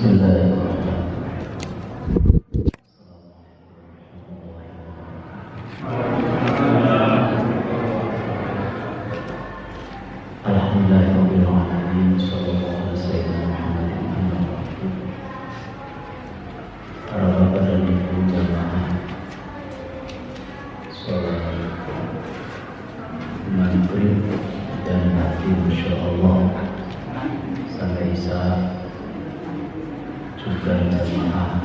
Bismillahirrahmanirrahim. Alhamdulillahirabbil alamin. Shallallahu alaihi wasallam Muhammadin para bapak dan ibu jamaah sholat maghrib dan nanti insyaallah sampai isya juga jamaah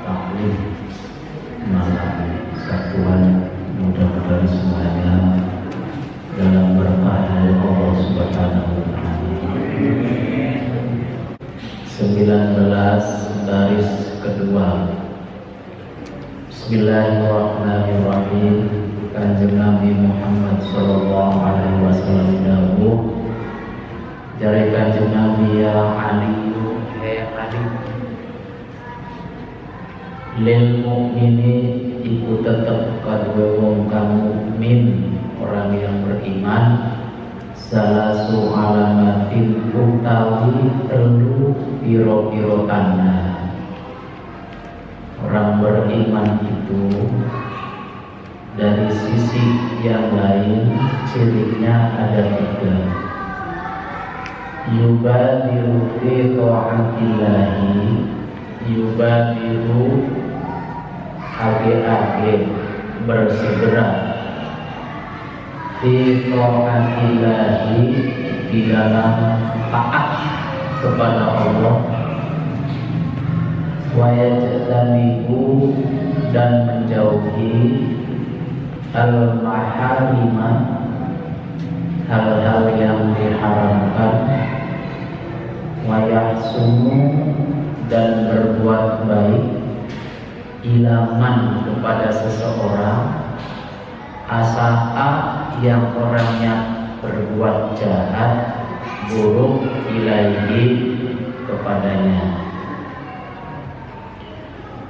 taklim malam satuan, mudah-mudahan semuanya dalam berkah dari Allah Subhanahu wa Ta'ala. 19 baris kedua. Bismillahirrahmanirrahim. Kanjeng Nabi Muhammad sallallahu alaihi wasallam dawuh, jare Kanjeng Nabi ya Ali, Ali lil mukmini iku tetep kadue wong kang mukmin, orang yang beriman, salasu alamatin utawi telu piro-piro tanda. Orang beriman itu dari sisi yang lain cirinya ada 3. Yubadiru fi ta'atillahi, yubadiru age-age bersegera fi ta'atillahi, di dalam taat kepada Allah, wa yajtanibu dan menjauhi al-maharima, hal-hal yang diharamkan, wa yahsunu dan berbuat baik, ilaman kepada seseorang, asa'a yang orangnya berbuat jahat, buruk, ilaihi kepadanya.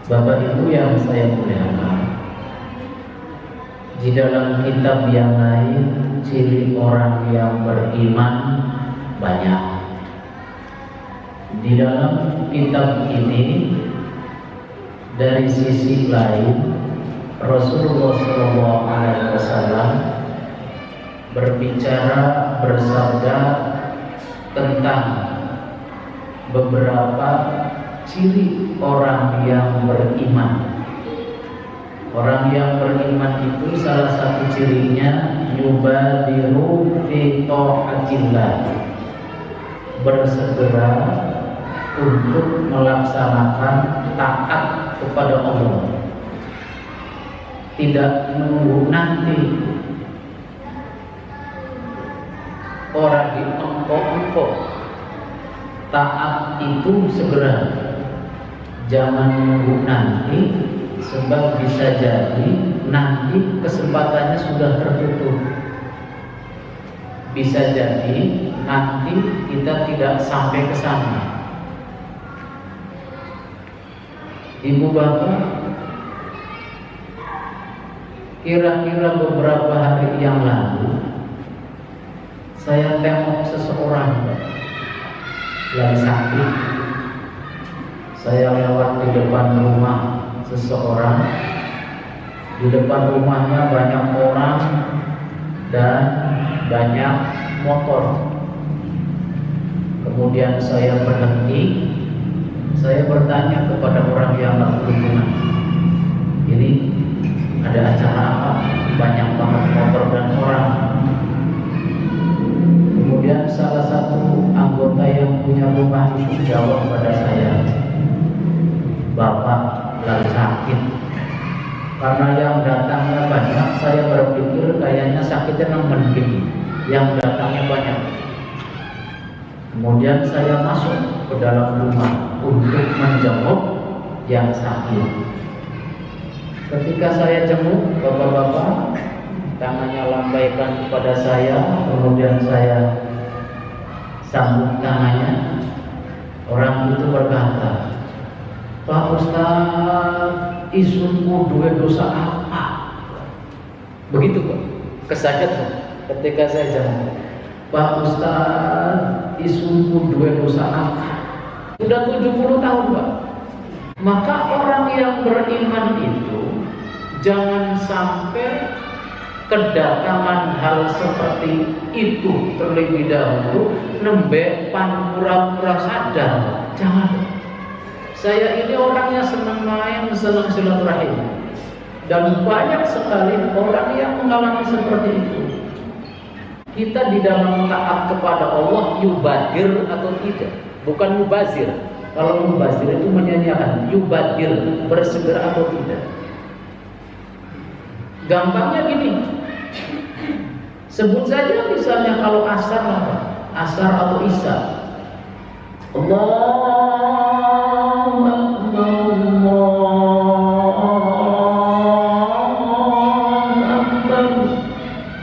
Bapak Ibu yang saya muliakan, di dalam kitab yang lain ciri orang yang beriman banyak. Di dalam kitab ini dari sisi lain Rasulullah SAW berbicara, bersabda tentang beberapa ciri orang yang beriman. Orang yang beriman itu salah satu cirinya yubadiru fi ta'atillah, bersegera untuk melaksanakan taat kepada Allah, tidak menunggu nanti orang diengkok-engkok. Taat itu segera, jangan menunggu nanti, sebab bisa jadi nanti kesempatannya sudah tertutup. Bisa jadi nanti kita tidak sampai ke sana. Ibu bapak, kira-kira beberapa hari yang lalu saya tengok seseorang lagi sakit. Saya lewat di depan rumah seseorang. Di depan rumahnya banyak orang dan banyak motor. Kemudian saya berhenti. Saya bertanya kepada orang yang berhubungan, ini ada acara apa? Banyak banget motor dan orang. Kemudian salah satu anggota yang punya rumah itu jawab pada saya, Bapak lagi sakit. Karena yang datangnya banyak, saya berpikir kayaknya sakitnya memang begini, yang datangnya banyak. Kemudian saya masuk ke dalam rumah untuk menjenguk yang sakit. Ketika saya jenguk, bapak-bapak tangannya lambaikan kepada saya, kemudian saya sambung tangannya. Orang itu berkata, Pak Ustaz, isunku dua dosa apa? Begitu Pak, kesajet ketika saya jenguk. Pak Ustaz, isunku dua dosa apa? Sudah 70 tahun Pak. Maka orang yang beriman itu jangan sampai kedatangan hal seperti itu terlebih dahulu nembe pan pura-pura sadar. Jangan. Saya ini orangnya senang main, senang silaturahim, dan banyak sekali orang yang mengalami seperti itu. Kita di dalam taat kepada Allah yubadir atau tidak, bukan mubazir. Kalau mubazir itu menyanyiakan, yubadir, bersegera atau tidak. Gampangnya gini, sebut saja misalnya kalau asar apa? Asar atau isya. Allahu Akbar, Allahu Akbar.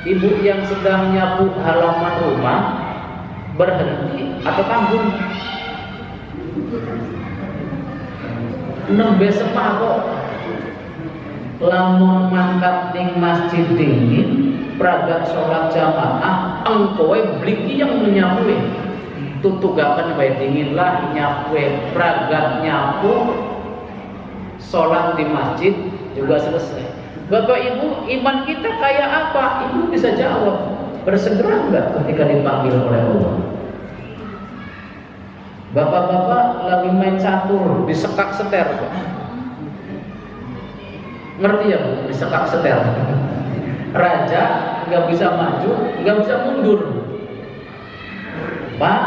Ibu yang sedang nyapu halaman rumah berhenti atau tanggung? Nembe separuh lamun mangkat ning masjid dingin pragat sholat jamaah engkoe bliki yang menyapu tutugaken wae dingin lah nyapu pragat nyapu sholat di masjid juga selesai. Bapak Ibu, iman kita kayak apa? Ibu bisa jawab. Bersegera enggak ketika dipanggil oleh Allah? Bapak-bapak lagi main catur, disekak seter Pak. Ngerti ya Bu? Disekak seter. Raja nggak bisa maju, nggak bisa mundur. Pak,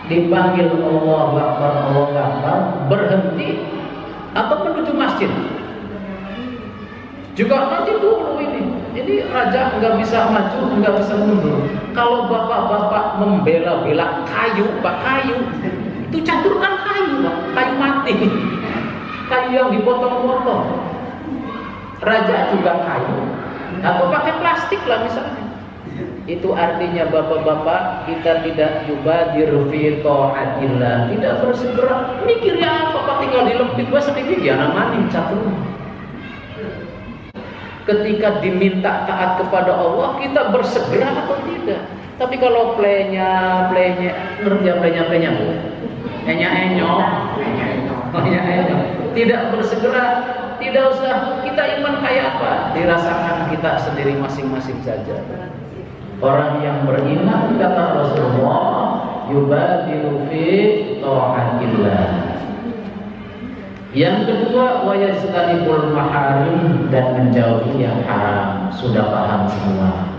dipanggil Allahu Akbar, berhenti atau menuju masjid? Juga nanti dulu ini raja nggak bisa maju, nggak bisa mundur. Kalau bapak-bapak membela-bela kayu, Pak, kayu itu catur kan kayu, Pak, kayu mati, kayu yang dipotong-potong. Raja juga kayu, atau pakai plastik lah misalnya. Itu artinya bapak-bapak kita tidak yubadir fi taatillah, tidak bersegera. Mikirnya apa Pak, tinggal dilempit bas sedikit ya namanin catur. Ketika diminta taat kepada Allah, kita bersegera atau tidak? Tapi kalau playnya, ngerti ya playnya Bu? Tidak bersegera, tidak usah kita iman kayak apa, dirasakan kita sendiri masing-masing saja. Orang yang beriman kata Rasulullah yubadiru fi taatillah. Yang kedua, wayajtanibul maharim, dan menjauhi yang haram. Sudah paham semua.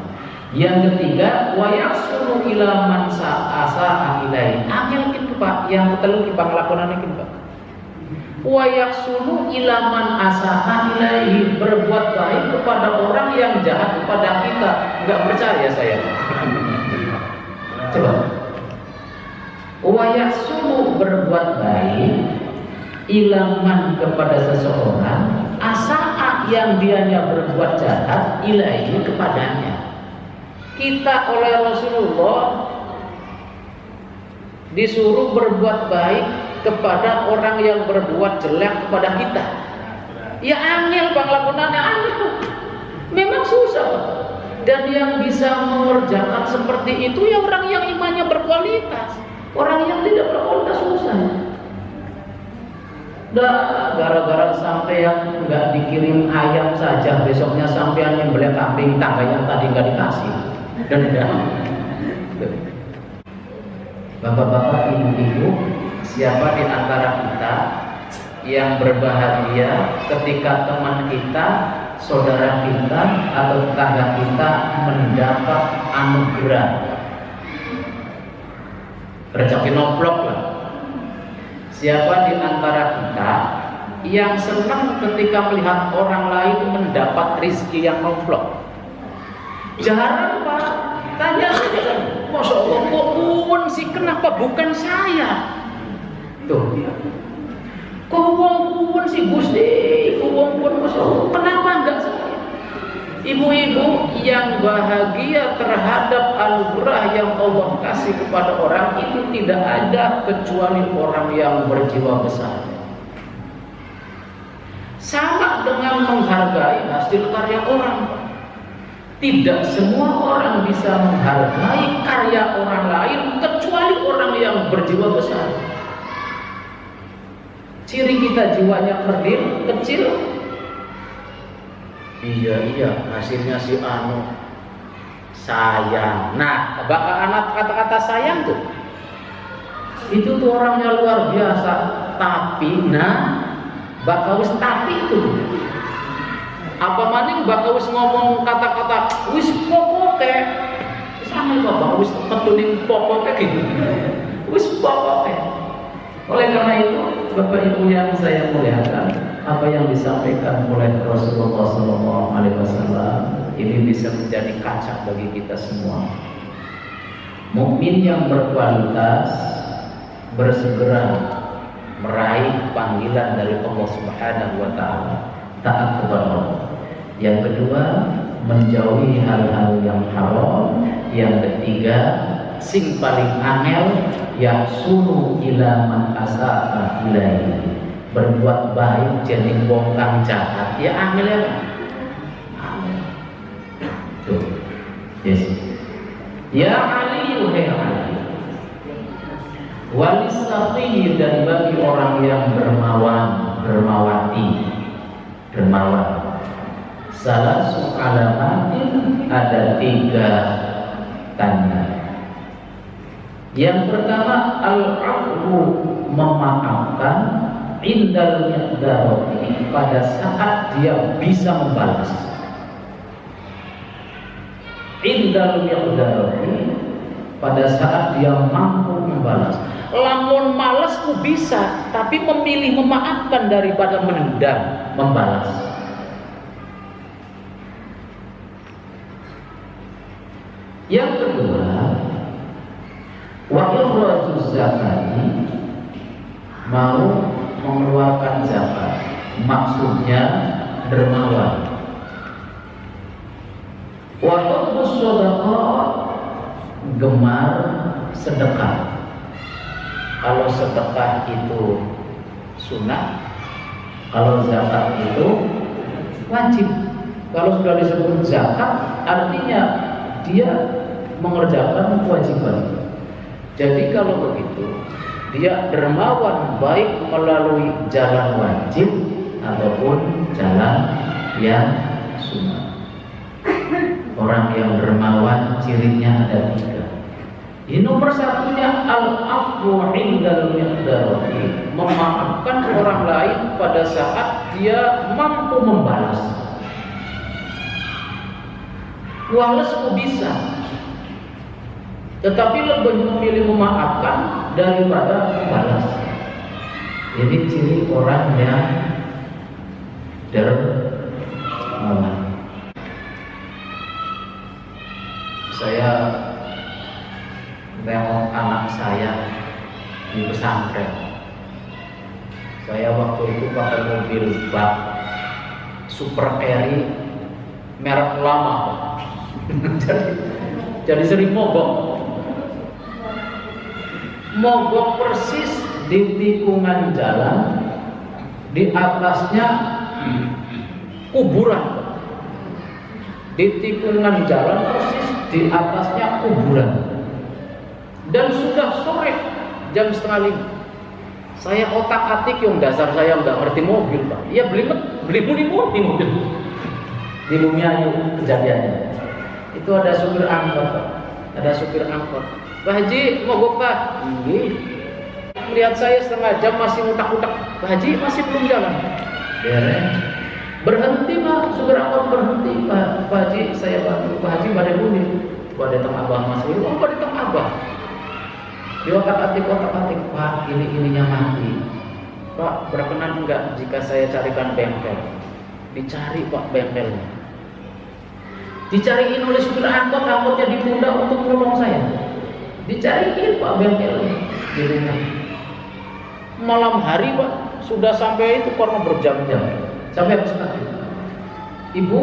Yang ketiga, wayaksunu ila man sa'asa ilai. Angel kitu Pak, yang ketelu ki panglakonan iki Pak. Wayaksunu ila man asa'a ilai, berbuat baik kepada orang yang jahat kepada kita. Enggak percaya saya. Coba. Wayaksunu, berbuat baik ilaman kepada seseorang, asa'a, yang dianya berbuat jahat, ilaihi, kepadanya. Kita oleh Rasulullah disuruh berbuat baik kepada orang yang berbuat jelek kepada kita. Ya angel panglakonannya, angel. Memang susah Pak. Dan yang bisa mengerjakan seperti itu ya orang yang imannya berkualitas. Orang yang tidak berkualitas susah. Dah, gara-gara sampai yang nggak dikirim ayam saja, besoknya sampean nyembelih kambing tangga yang tadi nggak dikasih. Dendam. Bapak-bapak, ibu-ibu, siapa di antara kita yang berbahagia ketika teman kita, saudara kita, atau tetangga kita mendapat anugerah? Rezeki noplok lah. Siapa di antara kita yang senang ketika melihat orang lain mendapat rezeki yang nomplok? Jarang Pak. Tanya saja, Masya Allah, kok kuwen sih, kenapa bukan saya? Tuh, kok kuwen sih Gusti, kuwen Masya Allah, kenapa enggak saya? Ibu-ibu yang bahagia terhadap anugerah yang Allah kasih kepada orang itu tidak ada kecuali orang yang berjiwa besar. Sama dengan menghargai hasil karya orang. Tidak semua orang bisa menghargai karya orang lain kecuali orang yang berjiwa besar. Ciri kita jiwanya kerdil, kecil. Iya, hasilnya si anu sayang. Nah, anak kata-kata sayang tuh, itu tuh orangnya luar biasa. Tapi, bakal wis tapi itu. Apa maning bakal wis ngomong kata-kata wis pokoke. Sama bapak wis petuning pokoke gitu. Wis pokoke. Oleh karena itu, Bapak Ibu yang saya muliakan, apa yang disampaikan oleh Rasulullah SAW ini bisa menjadi kaca bagi kita semua. Mukmin yang berkualitas bersegera meraih panggilan dari Allah Subhanahu wa taala, taat kepada Allah. Yang kedua, menjauhi hal-hal yang haram. Yang ketiga, sing paling angel yang suruh ila man asata ilaihi, berbuat baik jadi bongkang jahat. Ya angel ya kan? Angel. Tuh. Yes. Ya Ali, wahai Ali. Walisafi, dan bagi orang yang dermawan, salah alamatin, ada 3 tanda. Yang pertama, al-afwu, memaafkan, indal miqdarati, pada saat dia bisa membalas. Indal miqdarati, pada saat dia mampu membalas. Lamun malas ku bisa, tapi memilih memaafkan daripada menendam, membalas. Yang kedua, wa ikhrajuz zakati, mau mengeluarkan zakat, maksudnya dermawan. Wa hubbus shadaqah, gemar sedekah. Kalau sedekah itu sunnah, kalau zakat itu wajib. Kalau sudah disebut zakat, artinya dia mengerjakan kewajiban. Jadi kalau begitu, dia dermawan baik melalui jalan wajib ataupun jalan yang sunnah. Orang yang dermawan cirinya ada 3. Ini nomor satunya al-afwu indal miqdarati, memaafkan orang lain pada saat dia mampu membalas. Walasku bisa, tetapi lebih memilih memaafkan daripada membalas. Ini ciri orang yang dermawan. Saya nengok anak saya di pesantren. Saya waktu itu pakai mobil bak Super Carry merek lama. jadi sering mogok persis di tikungan jalan, di atasnya kuburan. Di tikungan jalan persis di atasnya kuburan. Dan sudah sore, jam 4:30. Saya otak-atik, yang dasar saya nggak ngerti mobil, Pak. Iya, beli mobil. Di Bumiayu kejadiannya. Itu ada supir angkot, Pak. Ada supir angkot. Pak Haji, mogok Pak? Iya. Melihat saya setengah jam masih utak-utak. Pak Haji masih belum jalan. Berhenti Pak, supir angkot berhenti. Pak Haji, saya bantu. Pak Haji pada bunyi. Pada tengah abah Mas Wil, pada tengah abah. Di otak-atik, Pak, ininya mati. Pak, berkenan enggak jika saya carikan bengkel? Dicari Pak bengkelnya. Dicariin oleh supir angkot, angkotnya ditunda untuk menolong saya. Dicariin Pak bengkelnya di rumah. Malam hari Pak, sudah sampai itu karena berjam-jam. Sampai habis maghrib. Ibu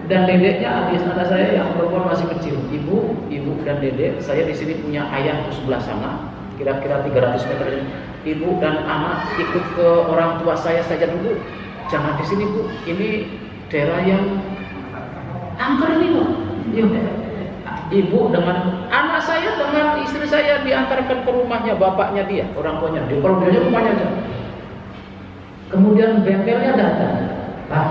dan dedeknya, anak saya yang perempuan masih kecil. Ibu dan dedek, saya di sini punya ayah di sebelah sana, kira-kira 300 meter. Ibu dan anak ikut ke orang tua saya saja dulu. Jangan di sini Bu, ini daerah yang angker ini Pak. Ibu dengan anak saya dengan istri saya diantarkan ke rumahnya bapaknya dia, orang tuanya. Kalau dia rumahnya aja. Kemudian bengkelnya datang, Pak,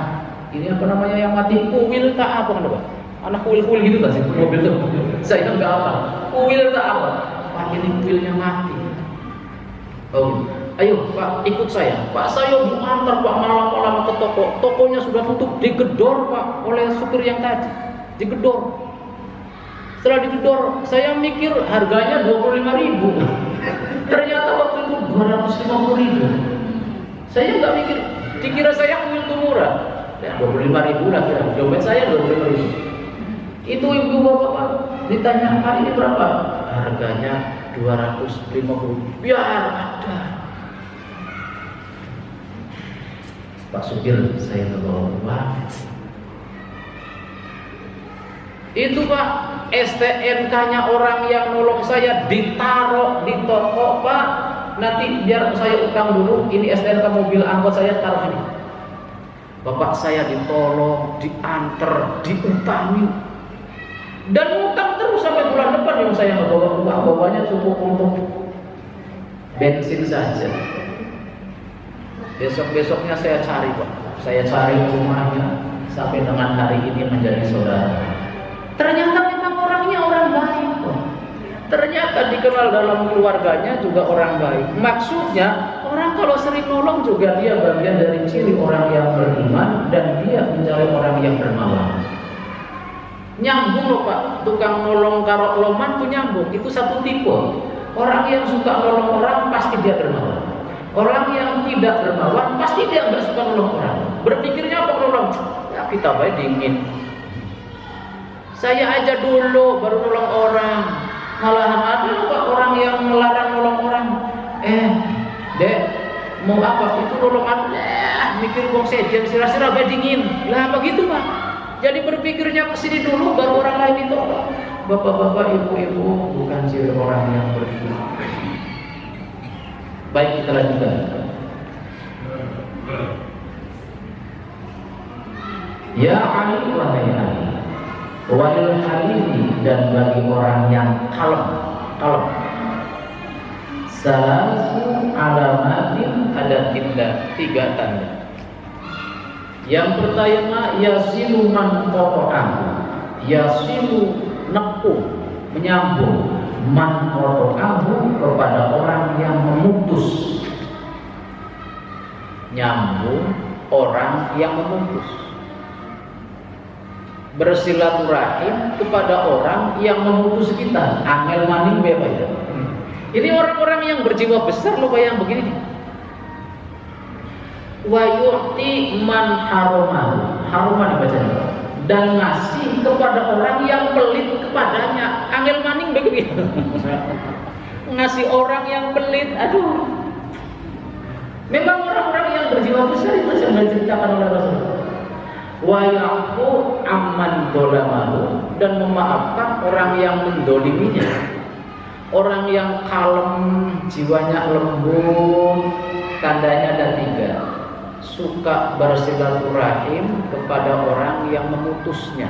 ini apa namanya yang mati kuil tak apa kan Pak? Anak kuil-kuil gitu kan sih mobil tuh. Saya nggak apa, kuil tak apa? Pak, ini kuilnya mati. Oh, ayo Pak, ikut saya. Pak, saya diantar Pak malam-malam ke toko. Tokonya sudah tutup, digedor Pak oleh supir yang tadi. Digedor. Setelah digedor, saya mikir harganya 25.000. Ternyata waktu itu 250.000. Saya nggak mikir, dikira saya kuil itu murah. Ya, 25.000 lah kira. Dompet saya 25.000. Itu ibu bapak ditanya, Pak ini berapa? Harganya 250. Biar ada. Pak supir, saya bawa uang. Itu Pak, STNK-nya orang yang nolong saya ditaruh di toko Pak. Nanti biar saya utang dulu. Ini STNK mobil angkot saya taruh sini. Bapak saya ditolong, diantar, diutangi, dan utang terus sampai bulan depan yang saya nggak bawa uang. Bawanya cukup untuk bensin saja. Besok-besoknya saya cari Pak. Saya cari rumahnya sampai dengan hari ini menjadi saudara. Ternyata memang orangnya orang baik Pak. Ternyata dikenal dalam keluarganya juga orang baik. Maksudnya orang kalau sering nolong juga dia bagian dari ciri orang yang beriman dan dia mencari orang yang dermawan. Nyambung loh Pak, tukang nolong karo loman tuh nyambung. Itu satu tipe. Orang yang suka nolong orang pasti dia dermawan. Orang yang tidak dermawan pasti dia nggak suka nolong orang. Berpikirnya apa nolong? Ya kita baik dingin. Saya aja dulu baru nolong orang. Malahan ada Pak orang yang melarang nolong orang. Dek, mau apa? Itu nolong aku. Mikir wong sejen sira-sira bae dingin. Lah begitu Pak. Jadi berpikirnya ke sini dulu baru orang lain itu. Bapak-bapak, ibu-ibu bukan ciri orang yang beriman. Baik, kita lanjutkan. Ya Ali, wahai Ali, walil halimi, dan bagi orang yang kalem. Salasu alamatin, ada tiga tanda. Yang pertama, yasilu man qata'ahu, yasilu nepu, menyambung, man qata'ahu, kepada orang yang memutus. Nyambung orang yang memutus. Bersilaturahim kepada orang yang memutus kita. Angel maning beba ya. Ini orang-orang yang berjiwa besar loh yang begini. Wa yu'ti man haroman dibacanya, dan ngasih kepada orang yang pelit kepadanya. Angel maning begitu. Ngasih orang yang pelit, aduh. Memang orang-orang yang berjiwa besar itu yang diceritakan oleh Rasulullah. Wa ya'fu amman dolamahu, dan memaafkan orang yang mendoliminya. Orang yang kalem, jiwanya lembut, tandanya ada 3. Suka bersilaturahim kepada orang yang memutusnya,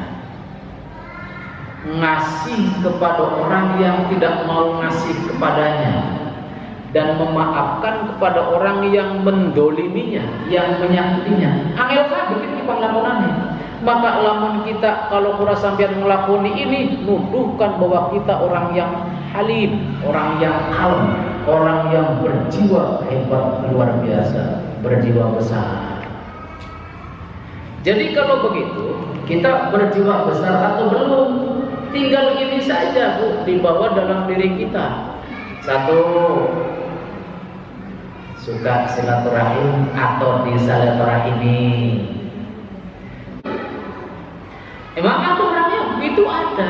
ngasih kepada orang yang tidak mau ngasih kepadanya, dan memaafkan kepada orang yang mendoliminya, yang menyakitinya. Angel bikin kipang lamonannya. Maka lamun kita kalau kurang sampean ngelakoni ini, nuduhkan bahwa kita orang yang halim, orang yang kalem, orang yang berjiwa hebat luar biasa, berjiwa besar. Jadi kalau begitu, kita berjiwa besar atau belum? Tinggal ini saja Bu, dibawa dalam diri kita. 1, suka silaturahim atau disilaturahimi. Emang ada orangnya itu ada.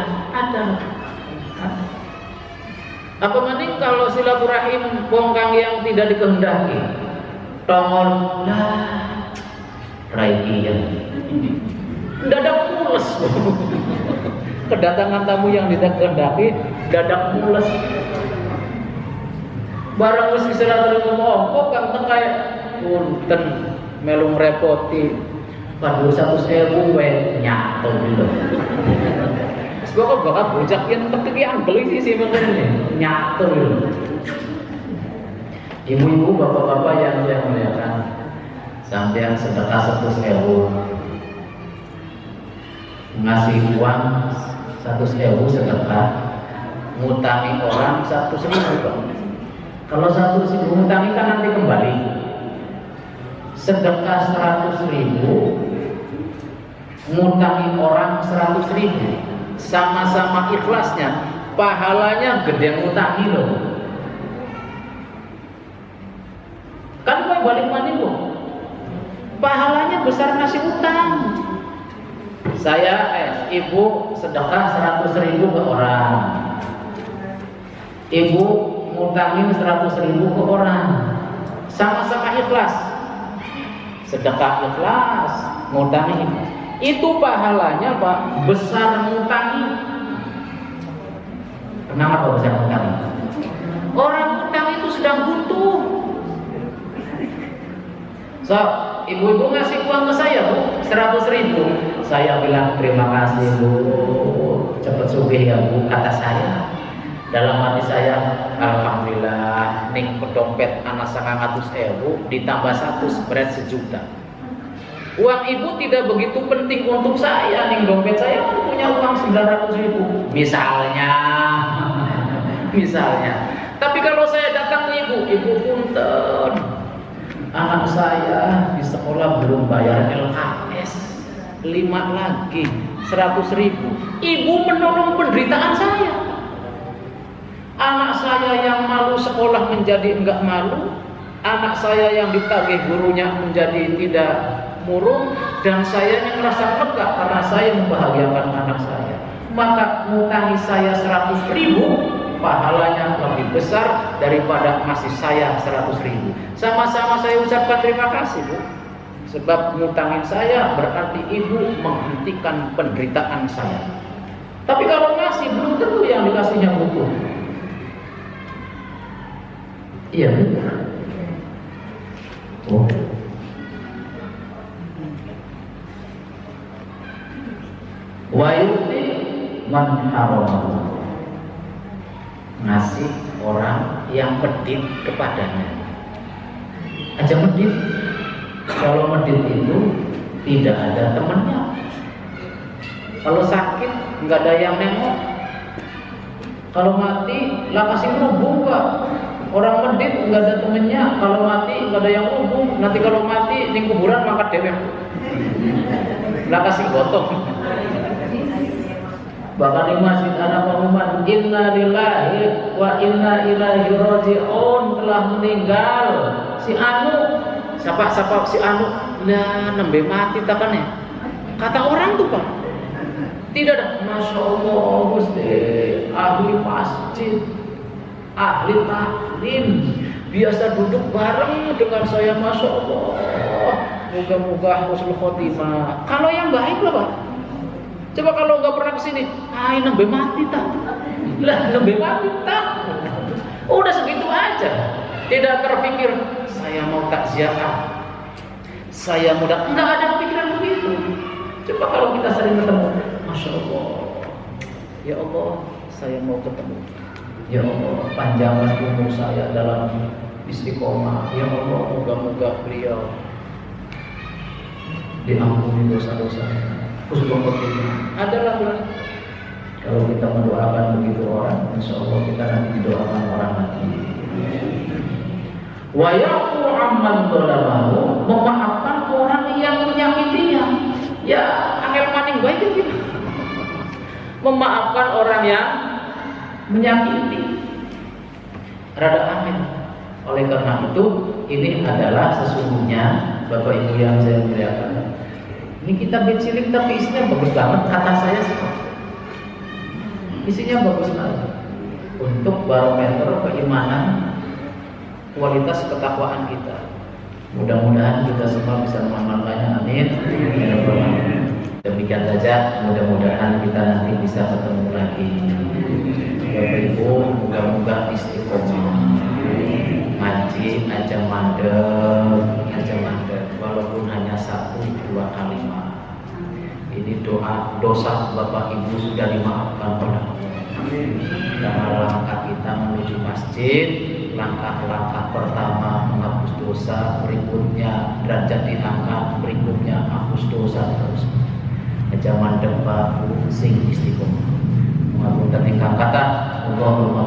Apa mending kalau silaturahim bongkang yang tidak dikehendaki, tongol lah, raikian, dadak mules. Kedatangan tamu yang tidak dikehendaki, dadak mules. Barang wis silaturahim ngomong, kok kang tengkai punten melu repoti. Pandu 100.000 wae nyato dulu. Wis kok bakal bocah yen teki anggel sih menene nyato dulu. Ibu-ibu, bapak-bapak yang saya muliakan, sampean sedekah 100.000, ngasih uang 100.000 sedekah, ngutangi orang 100.000 Pak. Kalau 100.000 ngutangi kan nanti kembali. Sedekah 100.000, ngutangi orang 100.000, sama-sama ikhlasnya, pahalanya gede ngutangi loh. Kan mau balik mani loh, pahalanya besar ngasih utang. Saya ibu sedekah 100.000 ke orang, ibu ngutangin 100.000 ke orang, sama-sama ikhlas. Sedekah ikhlas, ngutangi ikhlas. Itu pahalanya Pak besar ngutangi. Kenapa Pak besar ngutangi? Orang ngutang itu sedang butuh. So, ibu-ibu ngasih uang ke saya Bu 100.000, saya bilang terima kasih Bu, cepet sugih ya Bu, kata saya. Dalam hati saya, alhamdulillah ning ke dompet anak 900.000 ditambah 1 berat 1 juta. Uang ibu tidak begitu penting untuk saya, ning dompet saya punya uang 900.000 misalnya. Misalnya. Tapi kalau saya datang ke ibu punten, anak saya di sekolah belum bayar LKS, 5 lagi 100.000. Ibu menolong penderitaan saya. Anak saya yang malu sekolah menjadi enggak malu, anak saya yang ditagih gurunya menjadi tidak murung, dan saya yang merasa lega karena saya membahagiakan anak saya. Maka ngutangi saya 100.000, pahalanya lebih besar daripada masih saya 100.000. Sama-sama saya ucapkan terima kasih Bu, sebab ngutangin saya berarti ibu menghentikan penderitaan saya. Tapi kalau ngasih belum tentu yang dikasihnya butuh. Iya benar. Oh. Wa yu'ti man haramahu, ngasih orang yang medit kepadanya. Aja medit. Kalau medit itu tidak ada temannya. Kalau sakit nggak ada yang nengok. Kalau mati lah kasih nubung Pak. Orang medit nggak ada temennya. Kalau mati nggak ada yang nubung. Nanti kalau mati di kuburan mangkat dewek. Lah kasih gotong. Bahkan di masjid ada pengumuman inna lillahi wa inna ilaihi raji'un, telah meninggal si Anu. Siapa si Anu? Lah nembe mati takane. Kata orang tuh Pak. Tidak ada. Masya Allah Gusti, ahli masjid, ahli taklim, biasa duduk bareng dengan saya. Masya Allah, moga-moga husnul khotimah. Kalau yang baik lah Pak. Coba kalau nggak pernah kesini, nembe mati tak? Lah nembe mati tak? Udah segitu aja. Tidak terpikir saya mau takziah, saya mau nggak ada pikiran begitu. Coba kalau kita sering ketemu, Masya Allah, ya Allah, saya mau ketemu. Ya Allah, panjangkan umur saya dalam istiqomah. Ya Allah, moga-moga beliau diampuni dosa-dosanya. Adalah bulan. Kalau kita mendoakan begitu orang, insya Allah kita nanti didoakan orang lagi. Wa ya'fu amman dzalamahu, memaafkan orang yang menyakitinya. Ya, angel maning baik itu. Memaafkan orang yang menyakiti. Rada amin. Oleh karena itu, ini adalah sesungguhnya Bapak Ibu yang saya muliakan. Ini kitab cilik tapi isinya bagus banget, kata saya sih. Isinya bagus banget untuk barometer keimanan, kualitas ketakwaan kita. Mudah-mudahan kita semua bisa mengamalkannya. Amin. Demikian saja. Mudah-mudahan kita nanti bisa ketemu lagi. Bapak Ibu, moga-moga istiqomah. Ngaji aja mandek, walaupun hanya 1-2 kalimat. Ini doa, dosa Bapak Ibu sudah dimaafkan oleh Allah. Karena langkah kita menuju masjid, langkah-langkah pertama menghapus dosa. dosa, berikutnya derajat diangkat, berikutnya hapus dosa terus. Zaman depan sing istiqomah. Mengapunten ingkang kathah, Allahumma